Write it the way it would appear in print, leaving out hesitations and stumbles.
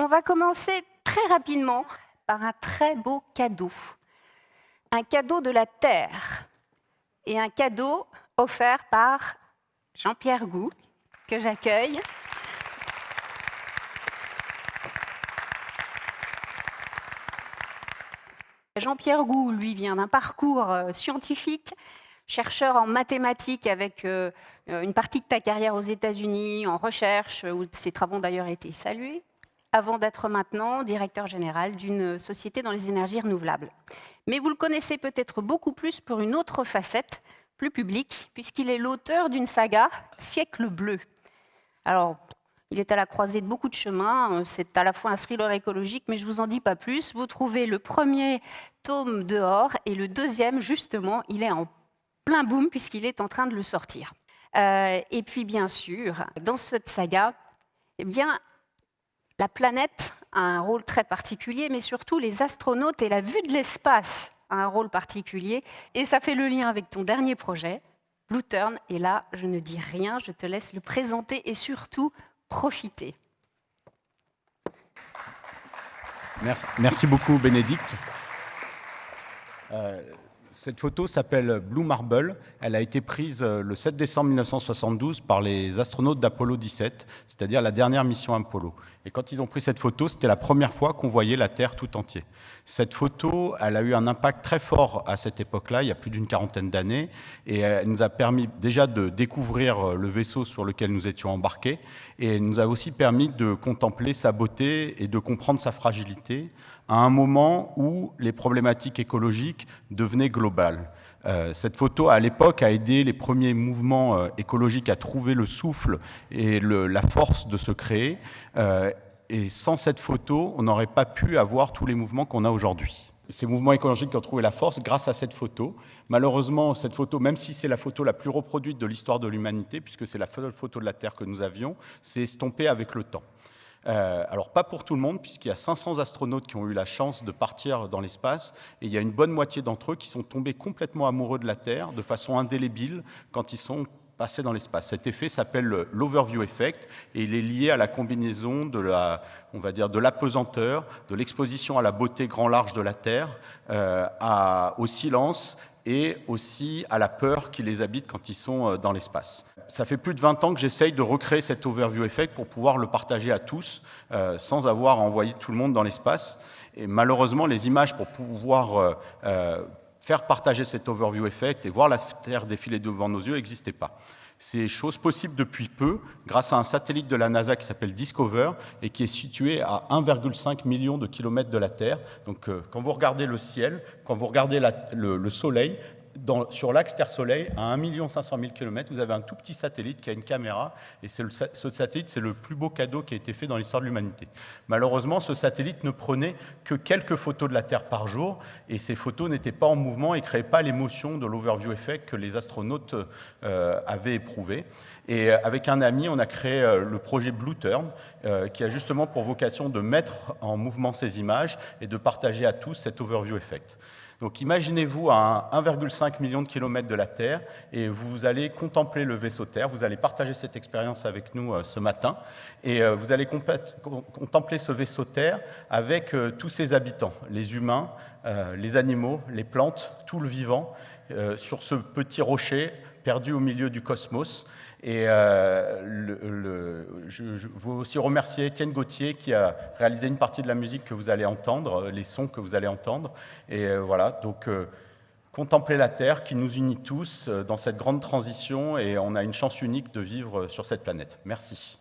On va commencer très rapidement par un très beau cadeau. Un cadeau de la Terre et un cadeau offert par Jean-Pierre Gou, que j'accueille. Jean-Pierre Gou, lui, vient d'un parcours scientifique, chercheur en mathématiques avec une partie de ta carrière aux États-Unis, en recherche, où ses travaux ont d'ailleurs été salués, avant d'être maintenant directeur général d'une société dans les énergies renouvelables. Mais vous le connaissez peut-être beaucoup plus pour une autre facette, plus publique, puisqu'il est l'auteur d'une saga, Siècle bleu. Alors, il est à la croisée de beaucoup de chemins, c'est à la fois un thriller écologique, mais je ne vous en dis pas plus. Vous trouvez le premier tome dehors, et le deuxième, justement, il est en plein boom, puisqu'il est en train de le sortir. Et puis, bien sûr, dans cette saga, eh bien, la planète a un rôle très particulier, mais surtout les astronautes et la vue de l'espace a un rôle particulier. Et ça fait le lien avec ton dernier projet, Blue Turn. Et là, je ne dis rien, je te laisse le présenter et surtout profiter. Merci beaucoup, Bénédicte. Cette photo s'appelle Blue Marble. Elle a été prise le 7 décembre 1972 par les astronautes d'Apollo 17, c'est-à-dire la dernière mission Apollo. Et quand ils ont pris cette photo, c'était la première fois qu'on voyait la Terre tout entière. Cette photo, elle a eu un impact très fort à cette époque-là, il y a plus d'une quarantaine d'années, et elle nous a permis déjà de découvrir le vaisseau sur lequel nous étions embarqués, et elle nous a aussi permis de contempler sa beauté et de comprendre sa fragilité, à un moment où les problématiques écologiques devenaient globales. Cette photo, à l'époque, a aidé les premiers mouvements écologiques à trouver le souffle et la force de se créer. Et sans cette photo, on n'aurait pas pu avoir tous les mouvements qu'on a aujourd'hui. Ces mouvements écologiques ont trouvé la force grâce à cette photo. Malheureusement, cette photo, même si c'est la photo la plus reproduite de l'histoire de l'humanité, puisque c'est la seule photo de la Terre que nous avions, s'est estompée avec le temps. Alors pas pour tout le monde, puisqu'il y a 500 astronautes qui ont eu la chance de partir dans l'espace, et il y a une bonne moitié d'entre eux qui sont tombés complètement amoureux de la Terre, de façon indélébile, quand ils sont passés dans l'espace. Cet effet s'appelle l'overview effect, et il est lié à la combinaison de l'apesanteur, de l'exposition à la beauté grand large de la Terre, au silence, et aussi à la peur qui les habite quand ils sont dans l'espace. Ça fait plus de 20 ans que j'essaye de recréer cet overview effect pour pouvoir le partager à tous, sans avoir envoyé tout le monde dans l'espace. Et malheureusement, les images pour pouvoir faire partager cet overview effect et voir la Terre défiler devant nos yeux n'existaient pas. C'est chose possible depuis peu, grâce à un satellite de la NASA qui s'appelle Discover et qui est situé à 1,5 million de kilomètres de la Terre. Donc, quand vous regardez le ciel, quand vous regardez le Soleil, sur l'axe Terre-Soleil, à 1 500 000 km, vous avez un tout petit satellite qui a une caméra, et ce satellite, c'est le plus beau cadeau qui a été fait dans l'histoire de l'humanité. Malheureusement, ce satellite ne prenait que quelques photos de la Terre par jour, et ces photos n'étaient pas en mouvement et ne créaient pas l'émotion de l'overview effect que les astronautes avaient éprouvé. Et avec un ami, on a créé le projet Blue Turn, qui a justement pour vocation de mettre en mouvement ces images et de partager à tous cet overview effect. Donc imaginez-vous à 1,5 million de kilomètres de la Terre et vous allez contempler le vaisseau Terre, vous allez partager cette expérience avec nous ce matin et vous allez contempler ce vaisseau Terre avec tous ses habitants, les humains, les animaux, les plantes, tout le vivant, sur ce petit rocher perdu au milieu du cosmos. Et je veux aussi remercier Étienne Gauthier qui a réalisé une partie de la musique que vous allez entendre, les sons que vous allez entendre. Et voilà, donc contempler la Terre qui nous unit tous dans cette grande transition et on a une chance unique de vivre sur cette planète. Merci.